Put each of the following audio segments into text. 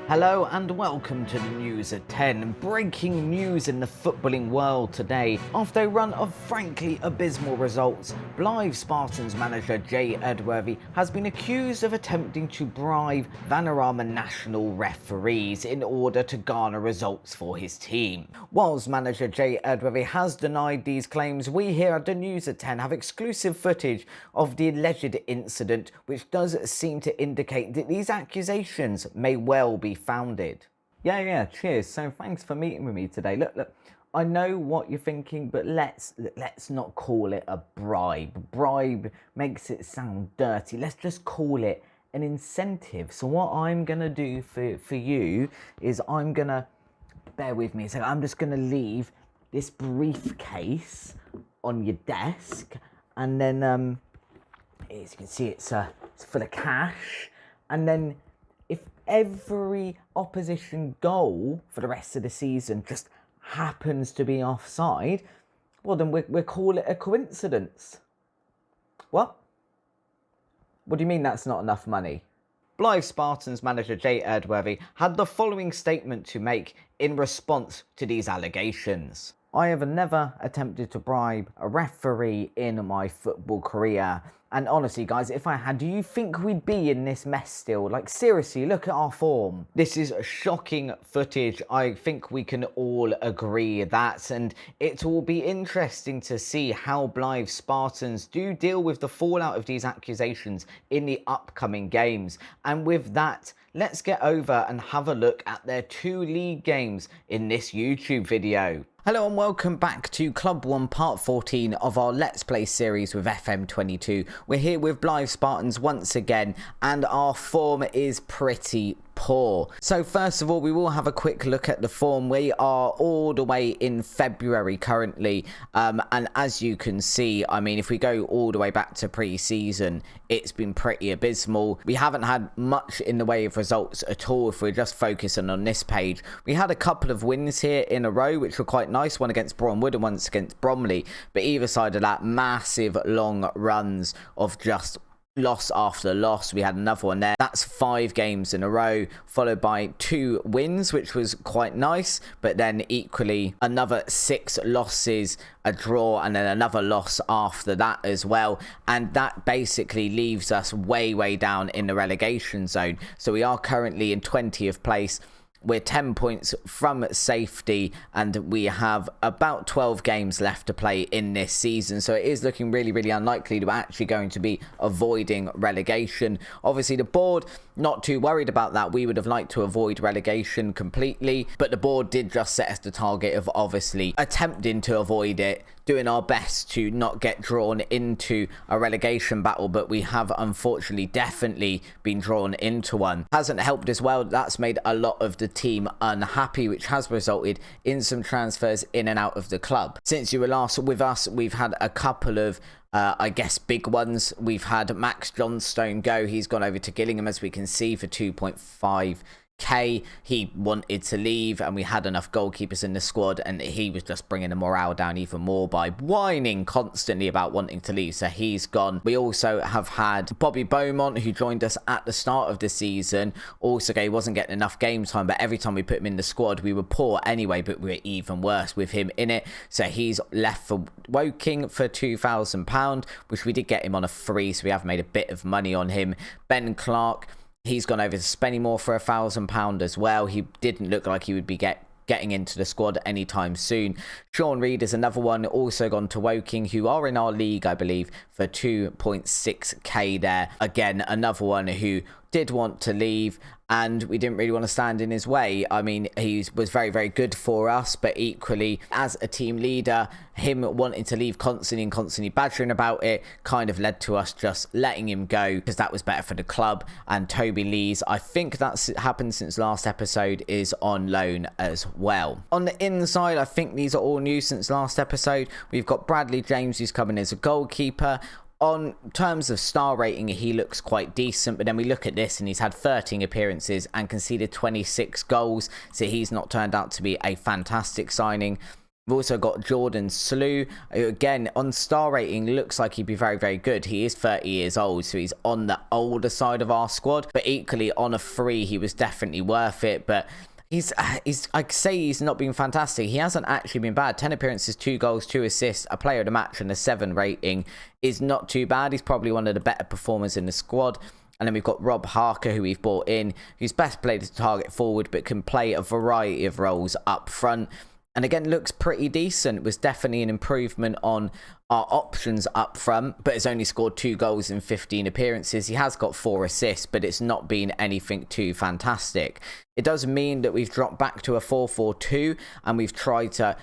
Hello and welcome to the news at 10. Breaking news in the footballing world today. After a run of frankly abysmal results, Blyth Spartans manager Jay Edworthy has been accused of attempting to bribe Vanarama national referees in order to garner results for his team. Whilst manager Jay Edworthy has denied these claims, we here at the news at 10 have exclusive footage of the alleged incident, which does seem to indicate that these accusations may well be founded. Yeah, cheers. So thanks for meeting with me today. Look, I know what you're thinking, but let's not call it a bribe. Bribe makes it sound dirty. Let's just call it an incentive. So what I'm gonna do for you is I'm gonna, bear with me a second, I'm just gonna leave this briefcase on your desk, and then as you can see, it's full of cash, and then if every opposition goal for the rest of the season just happens to be offside, well then we'll call it a coincidence. What? What do you mean that's not enough money? Blyth Spartans manager Jay Edworthy had the following statement to make in response to these allegations. I have never attempted to bribe a referee in my football career. And honestly, guys, if I had, do you think we'd be in this mess still? Like, seriously, look at our form. This is shocking footage. I think we can all agree that. And it will be interesting to see how Blyth Spartans do deal with the fallout of these accusations in the upcoming games. And with that, let's get over and have a look at their 2 league games in this YouTube video. Hello and welcome back to Club 1 Part 14 of our Let's Play series with FM22. We're here with Blyth Spartans once again, and our form is pretty poor. So first of all, we will have a quick look at the form. We are all the way in February currently, and as you can see, I mean, if we go all the way back to pre-season, it's been pretty abysmal. We haven't had much in the way of results at all if we're just focusing on this page. We had a couple of wins here in a row, which were quite nice, one against Brownwood and once against Bromley, but either side of that, massive long runs of just loss after loss. We had another one there. That's 5 games in a row, followed by 2 wins, which was quite nice, but then equally another 6 losses, a draw, and then another loss after that as well. And that basically leaves us way down in the relegation zone. So we are currently in 20th place. We're 10 points from safety, and we have about 12 games left to play in this season. So it is looking really unlikely that we're actually going to be avoiding relegation. Obviously, the board, not too worried about that. We would have liked to avoid relegation completely, but the board did just set us the target of obviously attempting to avoid it, doing our best to not get drawn into a relegation battle, but we have unfortunately definitely been drawn into one. Hasn't helped as well. That's made a lot of the team unhappy, which has resulted in some transfers in and out of the club. Since you were last with us, we've had a couple of I guess big ones. We've had Max Johnstone go. He's gone over to Gillingham, as we can see, for 2.5k. He wanted to leave, and we had enough goalkeepers in the squad, and he was just bringing the morale down even more by whining constantly about wanting to leave, so he's gone. We also have had Bobby Beaumont, who joined us at the start of the season. Also, he wasn't getting enough game time, but every time we put him in the squad, we were poor anyway, but we were even worse with him in it. So he's left for Woking for £2,000, which we did get him on a free, so we have made a bit of money on him. Ben Clark, he's gone over to Spennymoor for £1,000 as well. He didn't look like he would be getting into the squad anytime soon. Sean Reed is another one, also gone to Woking, who are in our league, I believe, for 2.6k there. Again, another one who did want to leave, and we didn't really want to stand in his way. I mean, he was very good for us, but equally, as a team leader, him wanting to leave constantly badgering about it kind of led to us just letting him go, because that was better for the club. And Toby Lees, I think that's happened since last episode, is on loan as well. On the inside, I think these are all new since last episode. We've got Bradley James, who's coming as a goalkeeper. On terms of star rating, he looks quite decent, but then we look at this and he's had 13 appearances and conceded 26 goals, so he's not turned out to be a fantastic signing. We've also got Jordan Slew, who again on star rating looks like he'd be very, very good. He is 30 years old, so he's on the older side of our squad, but equally on a free, he was definitely worth it. But I'd say he's not been fantastic. He hasn't actually been bad. 10 appearances, 2 goals, 2 assists, a player of the match and a 7 rating is not too bad. He's probably one of the better performers in the squad. And then we've got Rob Harker, who we've brought in, who's best played as a target forward, but can play a variety of roles up front. And again, looks pretty decent. Was definitely an improvement on our options up front, but has only scored 2 goals in 15 appearances. He has got 4 assists, but it's not been anything too fantastic. It does mean that we've dropped back to a 4-4-2, and we've tried to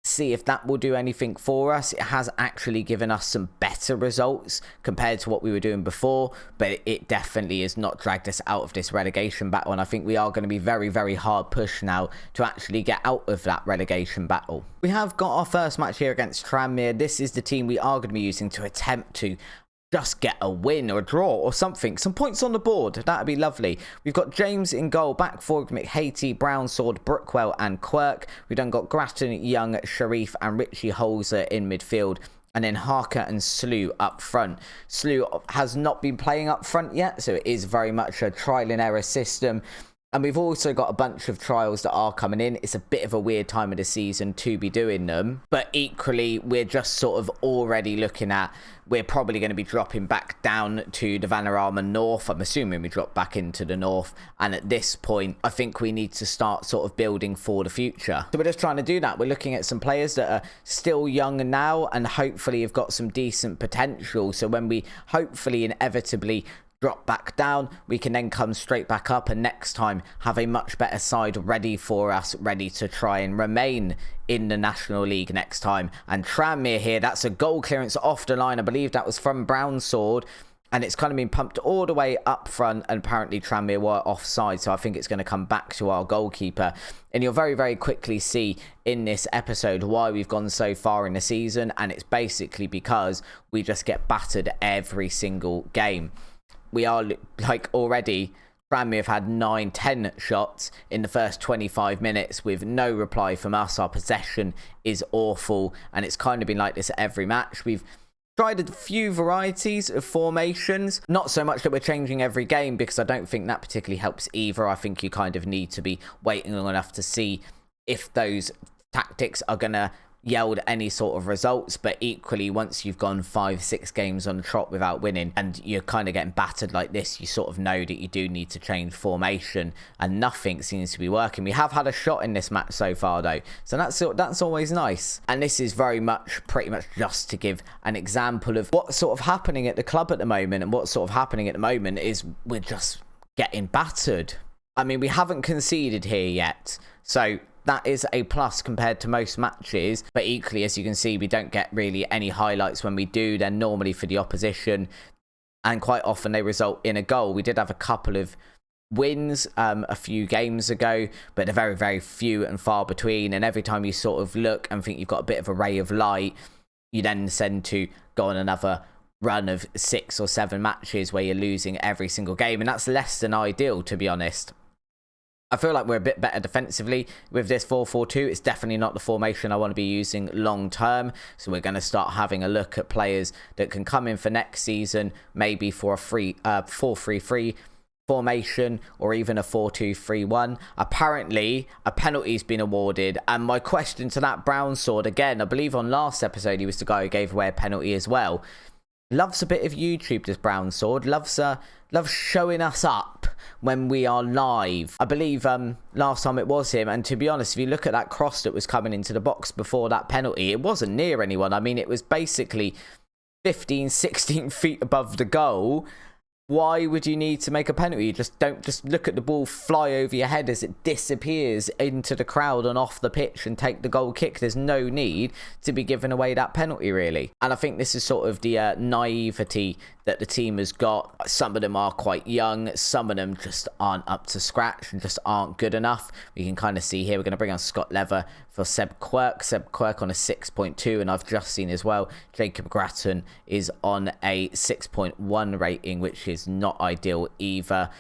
see if that will do anything for us. It has actually given us some better results compared to what we were doing before, but it definitely has not dragged us out of this relegation battle, and I think we are going to be very, very hard pushed now to actually get out of that relegation battle. We have got our first match here against Tranmere. This is the team we are going to be using to attempt to just get a win or a draw or something. Some points on the board. That'd be lovely. We've got James in goal, back forward McHatey, Brownsword, Brookwell and Quirk. We've then got Grattan, Young, Sharif and Richie Holzer in midfield. And then Harker and Slew up front. Slew has not been playing up front yet, so it is very much a trial and error system. And we've also got a bunch of trials that are coming in. It's a bit of a weird time of the season to be doing them. But equally, we're just sort of already looking at, we're probably going to be dropping back down to the Vanarama North. I'm assuming we drop back into the North. And at this point, I think we need to start sort of building for the future. So we're just trying to do that. We're looking at some players that are still young now and hopefully have got some decent potential. So when we hopefully inevitably drop back down, we can then come straight back up and next time have a much better side ready for us, ready to try and remain in the National League next time. And Tranmere here, that's a goal clearance off the line. I believe that was from Brownsword, and it's kind of been pumped all the way up front, and apparently Tranmere were offside, so I think it's going to come back to our goalkeeper. And you'll very, very quickly see in this episode why we've gone so far in the season, and it's basically because we just get battered every single game. We are like already, Tranmere have had 9-10 shots in the first 25 minutes with no reply from us. Our possession is awful, and it's kind of been like this at every match. We've tried a few varieties of formations, not so much that we're changing every game, because I don't think that particularly helps either. I think you kind of need to be waiting long enough to see if those tactics are going to yield any sort of results. But equally, once you've gone 5-6 games on the trot without winning and you're kind of getting battered like this, you sort of know that you do need to change formation, and nothing seems to be working. We have had a shot in this match so far though, so that's always nice. And this is very much pretty much just to give an example of what's sort of happening at the club at the moment. And what's sort of happening at the moment is we're just getting battered. I mean, we haven't conceded here yet, so that is a plus compared to most matches. But equally, as you can see, we don't get really any highlights. When we do, they're normally for the opposition, and quite often they result in a goal. We did have a couple of wins a few games ago, but they're very, very few and far between. And every time you sort of look and think you've got a bit of a ray of light, you then tend to go on another run of 6 or 7 matches where you're losing every single game, and that's less than ideal, to be honest. I feel like we're a bit better defensively with this 4-4-2. It's definitely not the formation I want to be using long term. So we're going to start having a look at players that can come in for next season, maybe for a 4-3-3 formation or even a 4-2-3-1. Apparently, a penalty's been awarded. And my question to that Brownsword, again, I believe on last episode, he was the guy who gave away a penalty as well. Loves a bit of YouTube, this Brownsword. Loves showing us up when we are live. I believe last time it was him, and to be honest, if you look at that cross that was coming into the box before that penalty, it wasn't near anyone. I mean, it was basically 15-16 feet above the goal. Why would you need to make a penalty? You just look at the ball fly over your head as it disappears into the crowd and off the pitch and take the goal kick. There's no need to be giving away that penalty, really. And I think this is sort of the naivety that the team has got. Some of them are quite young. Some of them just aren't up to scratch and just aren't good enough. We can kind of see here, we're going to bring on Scott Lever for Seb Quirk. Seb Quirk on a 6.2, and I've just seen as well, Jacob Grattan is on a 6.1 rating, which is not ideal either.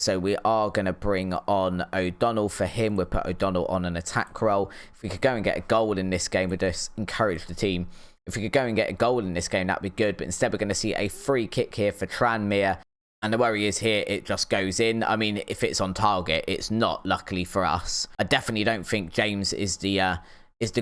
So we are going to bring on O'Donnell for him. We'll put O'Donnell on an attack role. If we could go and get a goal in this game, we'd just encourage the team. If we could go and get a goal in this game, that'd be good. But instead, we're going to see a free kick here for Tranmere. And the worry is here, it just goes in. I mean, if it's on target, it's not, luckily for us. I definitely don't think James is the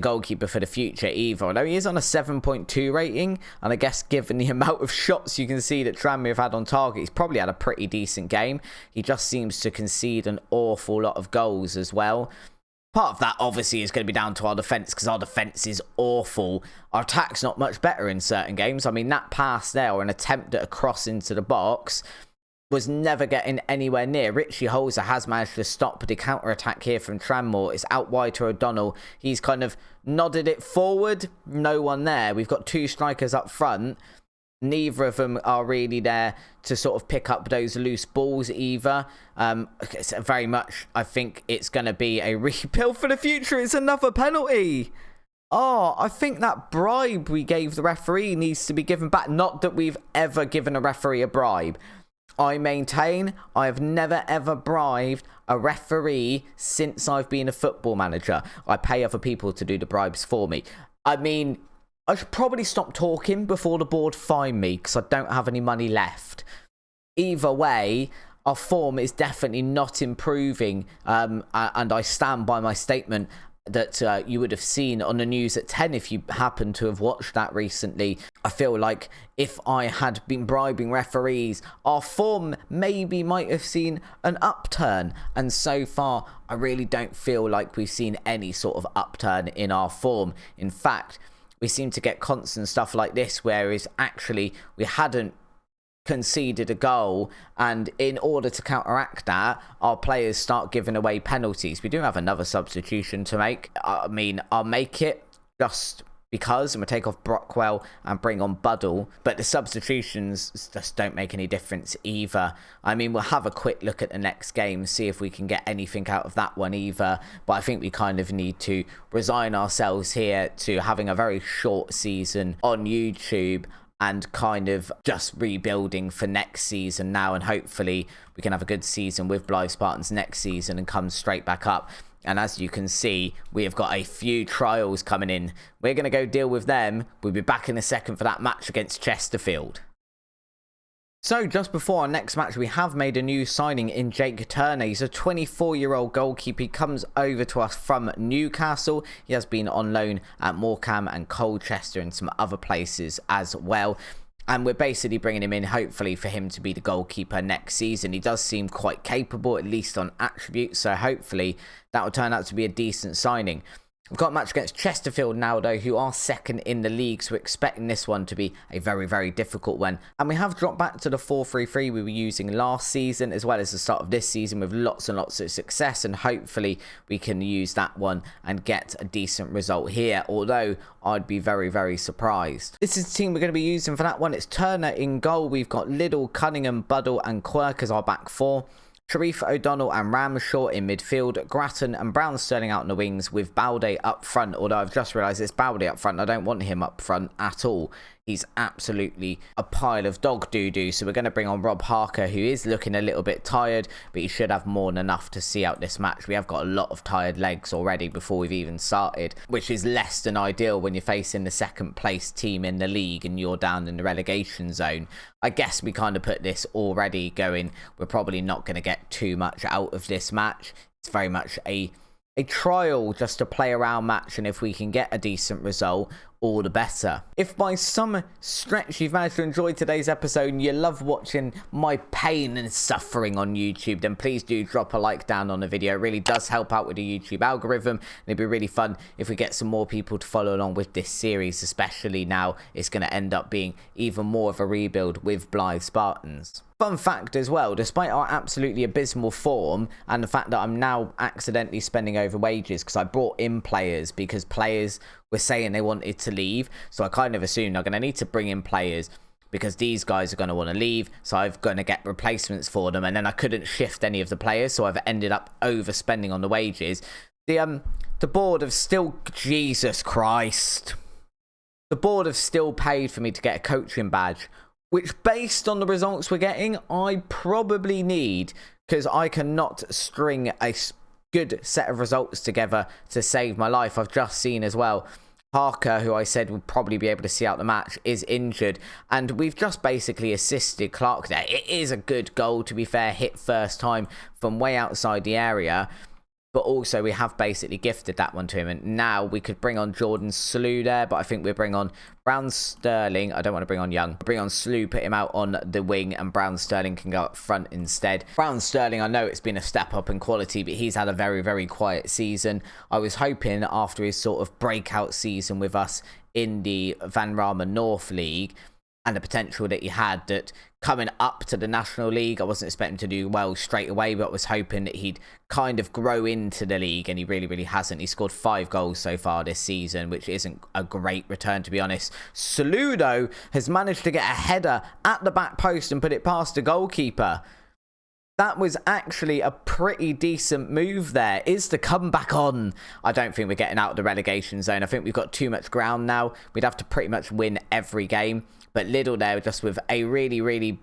goalkeeper for the future either. Although he is on a 7.2 rating. And I guess given the amount of shots you can see that Tranmere have had on target, he's probably had a pretty decent game. He just seems to concede an awful lot of goals as well. Part of that obviously is going to be down to our defence, because our defence is awful. Our attack's not much better in certain games. I mean, that pass there, or an attempt at a cross into the box, was never getting anywhere near. Richie Holzer has managed to stop the counter-attack here from Tranmere. It's out wide to O'Donnell. He's kind of nodded it forward. No one there. We've got two strikers up front. Neither of them are really there to sort of pick up those loose balls either. It's very much, I think it's going to be a rebuild for the future. It's another penalty. Oh, I think that bribe we gave the referee needs to be given back. Not that we've ever given a referee a bribe. I maintain I have never ever bribed a referee since I've been a football manager. I pay other people to do the bribes for me. I mean, I should probably stop talking before the board fine me, because I don't have any money left. Either way, our form is definitely not improving, and I stand by my statement that you would have seen on the news at 10 if you happen to have watched that recently. I feel like if I had been bribing referees, our form maybe might have seen an upturn, and so far I really don't feel like we've seen any sort of upturn in our form. In fact, we seem to get constant stuff like this, whereas actually we hadn't conceded a goal, and in order to counteract that, our players start giving away penalties. We do have another substitution to make. I mean, I'll make it just because I'm going to take off Brockwell and bring on Buddle, but the substitutions just don't make any difference either. I mean, we'll have a quick look at the next game, see if we can get anything out of that one either, but I think we kind of need to resign ourselves here to having a very short season on YouTube and kind of just rebuilding for next season now, and hopefully we can have a good season with Blyth Spartans next season and come straight back up. And as you can see, we have got a few trials coming in. We're going to go deal with them. We'll be back in a second for that match against Chesterfield. So just before our next match, we have made a new signing in Jake Turner. He's a 24-year-old goalkeeper. He comes over to us from Newcastle. He has been on loan at Morecambe and Colchester and some other places as well. And we're basically bringing him in, hopefully, for him to be the goalkeeper next season. He does seem quite capable, at least on attributes. So hopefully that will turn out to be a decent signing. We've got a match against Chesterfield now, though, who are second in the league, so we're expecting this one to be a very, very difficult one. And we have dropped back to the 4-3-3 we were using last season, as well as the start of this season, with lots and lots of success, and hopefully we can use that one and get a decent result here, although I'd be very, very surprised. This is the team we're going to be using for that one. It's Turner in goal. We've got Liddell, Cunningham, Buddle and Quirk as our back four. Sharif, O'Donnell and Ramshaw in midfield, Grattan and Brown Sterling out in the wings, with Balde up front, although I've just realised it's Balde up front. I don't want him up front at all. He's absolutely a pile of dog doo-doo, so we're going to bring on Rob Harker, who is looking a little bit tired, but he should have more than enough to see out this match. We have got a lot of tired legs already before we've even started, which is less than ideal when you're facing the second place team in the league and you're down in the relegation zone. I guess we kind of put this already going, we're probably not going to get too much out of this match. It's very much a trial, just a play around match, and if we can get a decent result, all the better. If by some stretch you've managed to enjoy today's episode and you love watching my pain and suffering on YouTube, then please do drop a like down on the video. It really does help out with the YouTube algorithm, and it'd be really fun if we get some more people to follow along with this series, especially now it's going to end up being even more of a rebuild with Blyth Spartans. Fun fact as well, despite our absolutely abysmal form and the fact that I'm now accidentally spending over wages because I brought in players because players were saying they wanted to leave, so I kind of assumed I'm going to need to bring in players because these guys are going to want to leave, so I'm going to get replacements for them, and then I couldn't shift any of the players, so I've ended up overspending on the wages. The board have still, Jesus Christ, the board have still paid for me to get a coaching badge which based on the results we're getting, I probably need, because I cannot string a good set of results together to save my life. I've just seen as well, Parker, who I said would probably be able to see out the match, is injured, and we've just basically assisted Clark there. It is a good goal, to be fair, hit first time from way outside the area, but also we have basically gifted that one to him. And now we could bring on Jordan Slew there, but I think we'll bring on Brown Sterling. I don't want to bring on Young. Bring on Slew, put him out on the wing, and Brown Sterling can go up front instead. Brown Sterling, I know it's been a step up in quality, but he's had a very, very quiet season. I was hoping after his sort of breakout season with us in the Van Rama North League, and the potential that he had, that coming up to the National League, I wasn't expecting to do well straight away, but was hoping that he'd kind of grow into the league, and he really, really hasn't. He scored 5 goals so far this season, which isn't a great return, to be honest. Saludo has managed to get a header at the back post and put it past the goalkeeper. That was actually a pretty decent move there. Is the comeback on? I don't think we're getting out of the relegation zone. I think we've got too much ground now. We'd have to pretty much win every game. But Liddell there, just with a really, really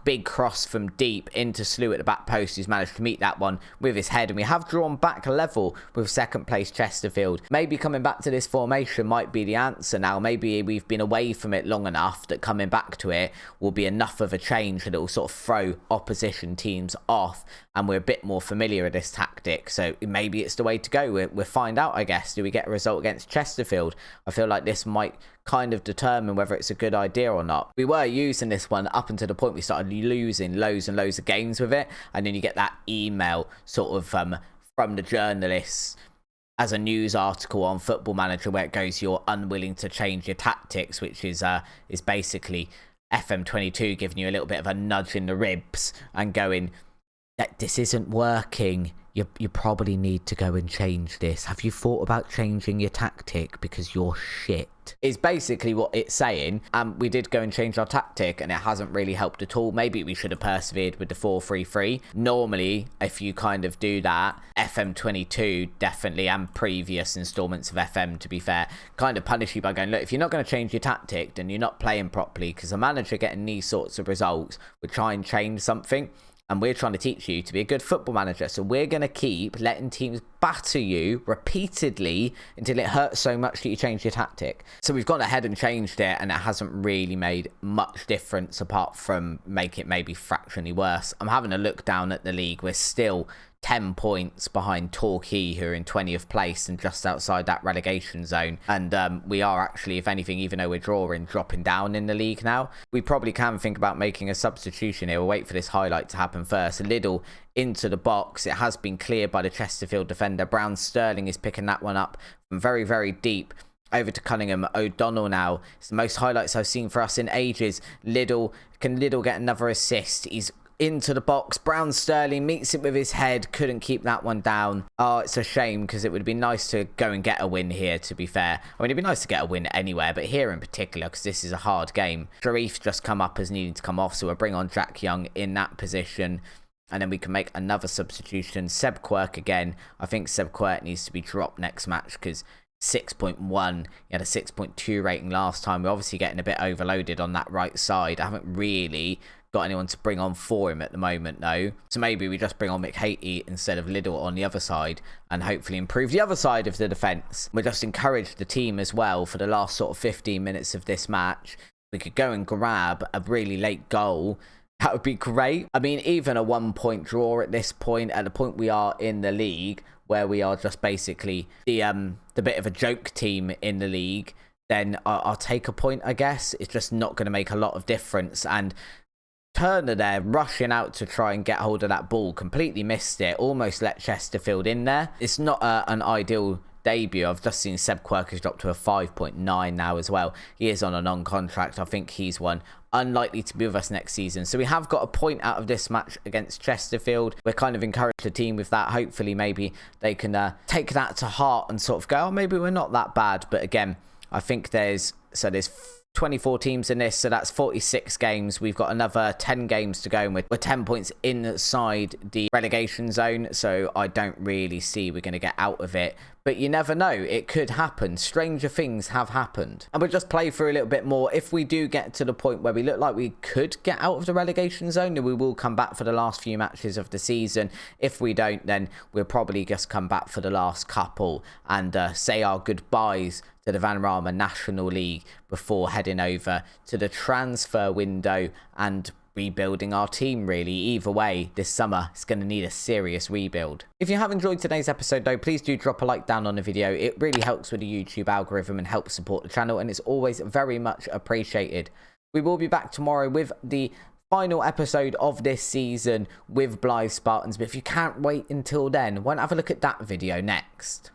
big cross from deep into Slew at the back post, who's managed to meet that one with his head. And we have drawn back level with second place Chesterfield. Maybe coming back to this formation might be the answer now. Maybe we've been away from it long enough that coming back to it will be enough of a change that it will sort of throw opposition teams off, and we're a bit more familiar with this tactic. So maybe it's the way to go. We'll find out, I guess. Do we get a result against Chesterfield? I feel like this might kind of determine whether it's a good idea or not. We were using this one up until the point we started losing loads and loads of games with it, and then you get that email sort of from the journalists as a news article on Football Manager where it goes, you're unwilling to change your tactics, which is basically FM22 giving you a little bit of a nudge in the ribs and going, that this isn't working. You probably need to go and change this. Have you thought about changing your tactic because you're shit? Is basically what it's saying. We did go and change our tactic and it hasn't really helped at all. Maybe we should have persevered with the 4-3-3. Normally, if you kind of do that, FM22 definitely, and previous installments of FM, to be fair, kind of punish you by going, look, if you're not going to change your tactic, then you're not playing properly, because a manager getting these sorts of results would try and change something. And we're trying to teach you to be a good football manager. So we're going to keep letting teams batter you repeatedly until it hurts so much that you change your tactic. So we've gone ahead and changed it, and it hasn't really made much difference apart from make it maybe fractionally worse. I'm having a look down at the league. We're still 10 points behind Torquay, who are in 20th place and just outside that relegation zone. And we are actually, if anything, even though we're drawing, dropping down in the league now. We probably can think about making a substitution here. We'll wait for this highlight to happen first. Liddell into the box. It has been cleared by the Chesterfield defender. Brown Sterling is picking that one up from very, very deep. Over to Cunningham. O'Donnell now. It's the most highlights I've seen for us in ages. Liddell. Can Liddell get another assist? He's into the box. Brown Sterling meets it with his head. Couldn't keep that one down. Oh, it's a shame, because it would be nice to go and get a win here, to be fair. I mean, it'd be nice to get a win anywhere, but here in particular, because this is a hard game. Sharif just come up as needing to come off, so we'll bring on Jack Young in that position. And then we can make another substitution. Seb Quirk again. I think Seb Quirk needs to be dropped next match, because 6.1, he had a 6.2 rating last time. We're obviously getting a bit overloaded on that right side. I haven't really got anyone to bring on for him at the moment, though. So maybe we just bring on McHatey instead of Liddell on the other side and hopefully improve the other side of the defence. We'll just encourage the team as well for the last sort of 15 minutes of this match. We could go and grab a really late goal. That would be great. I mean, even a 1-point draw at this point, at the point we are in the league, where we are just basically the bit of a joke team in the league, then I'll take a point, I guess. It's just not going to make a lot of difference. And Turner there rushing out to try and get hold of that ball, completely missed it, almost let Chesterfield in there. It's not an ideal debut. I've just seen Seb Quirk has dropped to a 5.9 now as well. He is on a non-contract. I think he's one unlikely to be with us next season. So we have got a point out of this match against Chesterfield. We're kind of encouraged the team with that. Hopefully maybe they can take that to heart and sort of go, oh, maybe we're not that bad. But again, I think there's 24 teams in this, so that's 46 games. We've got another 10 games to go, and we're 10 points inside the relegation zone, so I don't really see we're going to get out of it. But you never know, it could happen. Stranger things have happened. And we'll just play through a little bit more. If we do get to the point where we look like we could get out of the relegation zone, then we will come back for the last few matches of the season. If we don't, then we'll probably just come back for the last couple and say our goodbyes to the Vanarama National League before heading over to the transfer window and rebuilding our team, really. Either way, this summer it's going to need a serious rebuild. If you have enjoyed today's episode though, please do drop a like down on the video. It really helps with the YouTube algorithm and helps support the channel, and it's always very much appreciated. We will be back tomorrow with the final episode of this season with Blyth Spartans, but if you can't wait until then, why not have a look at that video next?